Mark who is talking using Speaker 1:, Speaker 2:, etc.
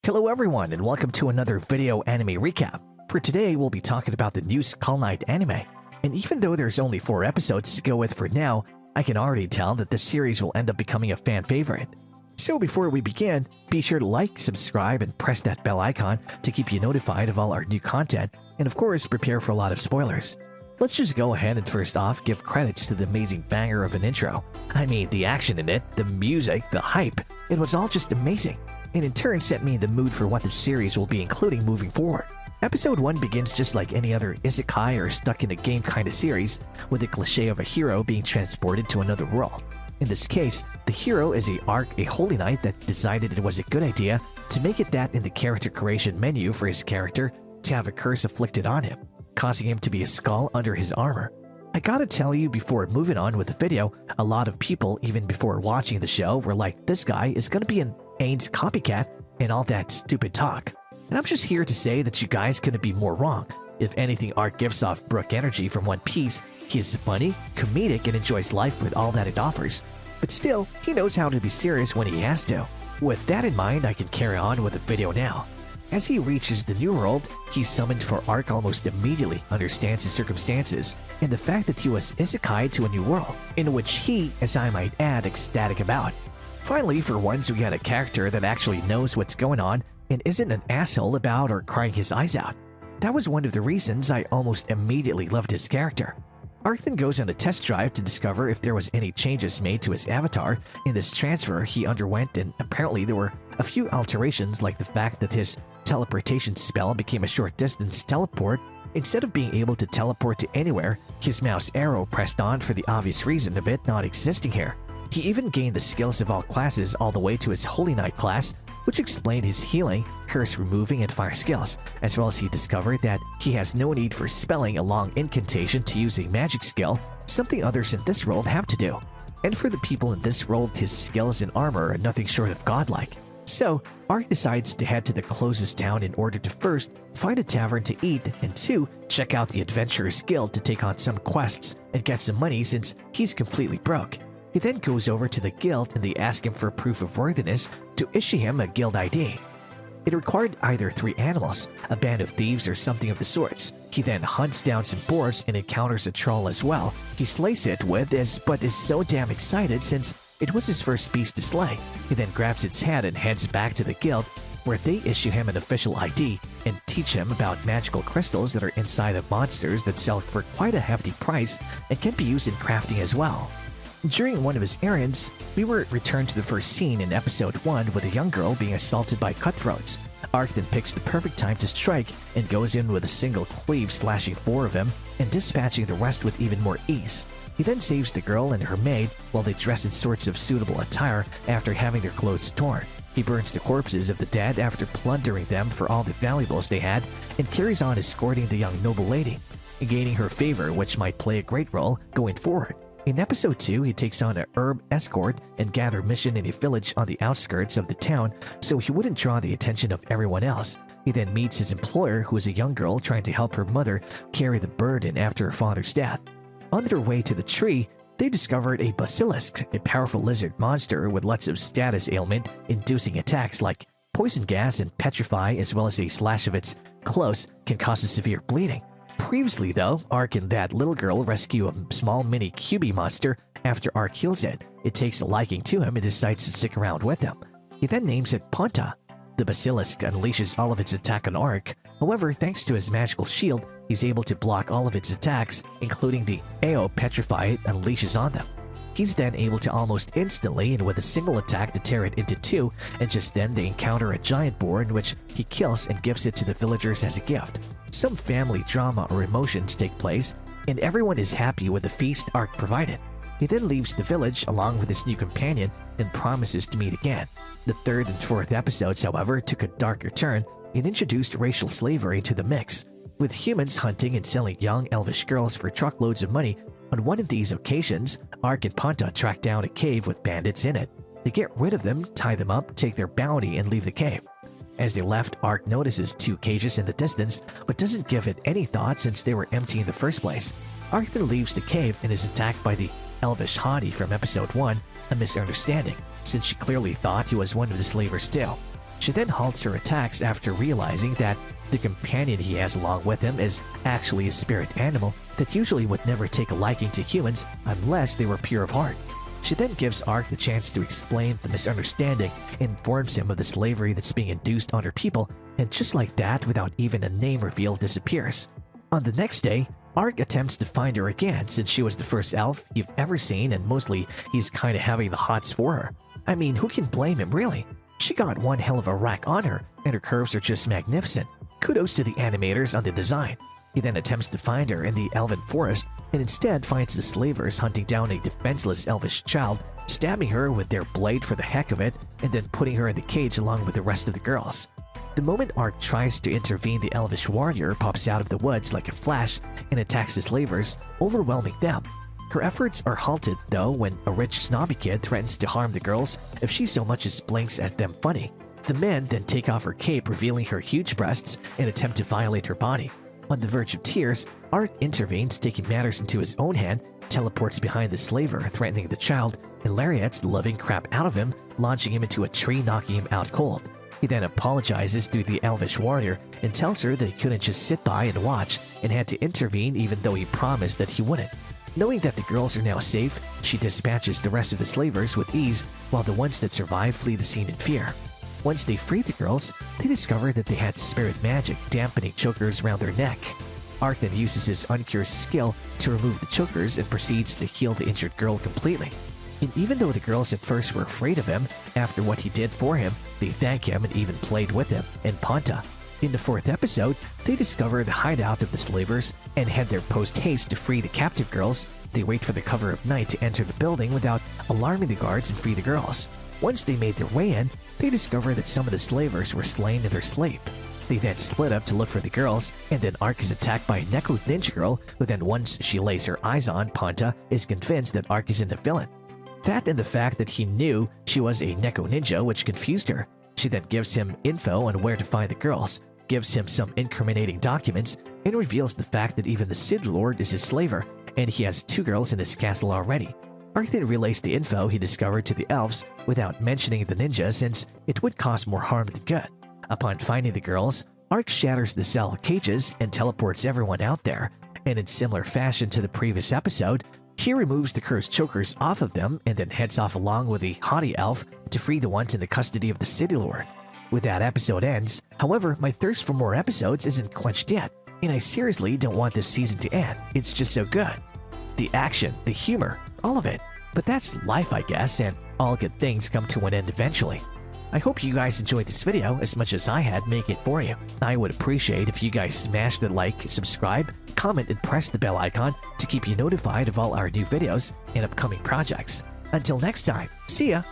Speaker 1: Hello everyone and welcome to another video anime recap. For today we'll be talking about the new Skull Knight anime. And even though there's only 4 episodes to go with for now, I can already tell that this series will end up becoming a fan favorite. So before we begin, be sure to like, subscribe, and press that bell icon to keep you notified of all our new content, and of course prepare for a lot of spoilers. Let's just go ahead and first off give credits to the amazing banger of an intro. I mean, the action in it, the music, the hype, it was all just amazing. And in turn set me in the mood for what the series will be including moving forward. Episode 1 begins just like any other isekai or stuck in a game kind of series, with the cliche of a hero being transported to another world. In this case, the hero is a holy knight that decided it was a good idea to make it that in the character creation menu for his character to have a curse afflicted on him, causing him to be a skull under his armor. I gotta tell you, before moving on with the video, a lot of people even before watching the show were like, this guy is gonna be an Ain's copycat and all that stupid talk. And I'm just here to say that you guys couldn't be more wrong. If anything, Arc gives off Brook energy from One Piece. He is funny, comedic, and enjoys life with all that it offers. But still, he knows how to be serious when he has to. With that in mind, I can carry on with the video now. As he reaches the new world, he's summoned for Arc almost immediately understands his circumstances and the fact that he was isekai to a new world, in which he, as I might add, ecstatic about. Finally, for once we got a character that actually knows what's going on and isn't an asshole about or crying his eyes out. That was one of the reasons I almost immediately loved his character. Arc then goes on a test drive to discover if there was any changes made to his avatar in this transfer he underwent, and apparently there were a few alterations, like the fact that his teleportation spell became a short distance teleport. Instead of being able to teleport to anywhere, his mouse arrow pressed on for the obvious reason of it not existing here. He even gained the skills of all classes all the way to his Holy Knight class, which explained his healing, curse removing, and fire skills, as well as he discovered that he has no need for spelling a long incantation to use a magic skill, something others in this world have to do. And for the people in this world, his skills and armor are nothing short of godlike. So, Arc decides to head to the closest town in order to first find a tavern to eat, and 2, check out the Adventurers Guild to take on some quests and get some money since he's completely broke. He then goes over to the guild and they ask him for proof of worthiness to issue him a guild ID. It required either 3 animals, a band of thieves, or something of the sorts. He then hunts down some boars and encounters a troll as well. He slays it but is so damn excited since it was his first beast to slay. He then grabs its head and heads back to the guild, where they issue him an official ID and teach him about magical crystals that are inside of monsters that sell for quite a hefty price and can be used in crafting as well. During one of his errands, we were returned to the first scene in episode 1 with a young girl being assaulted by cutthroats. Arc then picks the perfect time to strike and goes in with a single cleave, slashing 4 of them and dispatching the rest with even more ease. He then saves the girl and her maid while they dress in sorts of suitable attire after having their clothes torn. He burns the corpses of the dead after plundering them for all the valuables they had and carries on escorting the young noble lady, gaining her favor, which might play a great role going forward. In episode 2, he takes on a herb escort and gather mission in a village on the outskirts of the town so he wouldn't draw the attention of everyone else. He then meets his employer, who is a young girl trying to help her mother carry the burden after her father's death. On their way to the tree, they discovered a basilisk, a powerful lizard monster with lots of status ailment inducing attacks like poison gas and petrify, as well as a slash of its close can cause a severe bleeding. Previously though, Arc and that little girl rescue a small mini QB monster. After Arc heals it, it takes a liking to him and decides to stick around with him. He then names it Ponta. The basilisk unleashes all of its attack on Arc. However, thanks to his magical shield, he's able to block all of its attacks, including the AO Petrify it unleashes on them. He's then able to almost instantly and with a single attack to tear it into 2, and just then they encounter a giant boar in which he kills and gives it to the villagers as a gift. Some family drama or emotions take place, and everyone is happy with the feast Arc provided. He then leaves the village along with his new companion and promises to meet again. The 3rd and 4th episodes, however, took a darker turn and introduced racial slavery to the mix, with humans hunting and selling young elvish girls for truckloads of money. On one of these occasions, Arc and Ponta track down a cave with bandits in it. They get rid of them, tie them up, take their bounty, and leave the cave. As they left, Arc notices 2 cages in the distance, but doesn't give it any thought since they were empty in the first place. Arc then leaves the cave and is attacked by the elvish hottie from episode 1, a misunderstanding, since she clearly thought he was one of the slavers too. She then halts her attacks after realizing that the companion he has along with him is actually a spirit animal that usually would never take a liking to humans unless they were pure of heart. She then gives Ark the chance to explain the misunderstanding and informs him of the slavery that's being induced on her people, and just like that, without even a name reveal, disappears. On the next day, Ark attempts to find her again since she was the first elf you've ever seen, and mostly he's kinda having the hots for her. I mean, who can blame him, really? She got one hell of a rack on her, and her curves are just magnificent. Kudos to the animators on the design. He then attempts to find her in the elven forest, and instead finds the slavers hunting down a defenseless elvish child, stabbing her with their blade for the heck of it, and then putting her in the cage along with the rest of the girls. The moment Ark tries to intervene, the elvish warrior pops out of the woods like a flash and attacks the slavers, overwhelming them. Her efforts are halted though when a rich snobby kid threatens to harm the girls if she so much as blinks at them funny. The men then take off her cape, revealing her huge breasts, and attempt to violate her body. On the verge of tears, Ark intervenes, taking matters into his own hand, teleports behind the slaver, threatening the child, and lariats the living crap out of him, launching him into a tree, knocking him out cold. He then apologizes to the elvish warrior and tells her that he couldn't just sit by and watch and had to intervene even though he promised that he wouldn't. Knowing that the girls are now safe, she dispatches the rest of the slavers with ease while the ones that survive flee the scene in fear. Once they free the girls, they discover that they had spirit magic dampening chokers around their neck. Ark then uses his uncursed skill to remove the chokers and proceeds to heal the injured girl completely. And even though the girls at first were afraid of him, after what he did for him, they thank him and even played with him and Panta. In the 4th episode, they discover the hideout of the slavers and head there post-haste to free the captive girls. They wait for the cover of night to enter the building without alarming the guards and free the girls. Once they made their way in, they discover that some of the slavers were slain in their sleep. They then split up to look for the girls, and then Ark is attacked by a Neko ninja girl, who then once she lays her eyes on Panta, is convinced that Ark isn't a villain. That and the fact that he knew she was a Neko ninja, which confused her. She then gives him info on where to find the girls, gives him some incriminating documents, and reveals the fact that even the Sid Lord is his slaver, and he has 2 girls in his castle already. Ark then relays the info he discovered to the elves without mentioning the ninja since it would cause more harm than good. Upon finding the girls, Ark shatters the cell cages and teleports everyone out there, and in similar fashion to the previous episode, he removes the cursed chokers off of them and then heads off along with the haughty elf to free the ones in the custody of the city lord. With that episode ends, however, my thirst for more episodes isn't quenched yet, and I seriously don't want this season to end. It's just so good. The action, the humor, all of it. But that's life, I guess, and all good things come to an end eventually. I hope you guys enjoyed this video as much as I had making it for you. I would appreciate if you guys smash the like, subscribe, comment, and press the bell icon to keep you notified of all our new videos and upcoming projects. Until next time, see ya!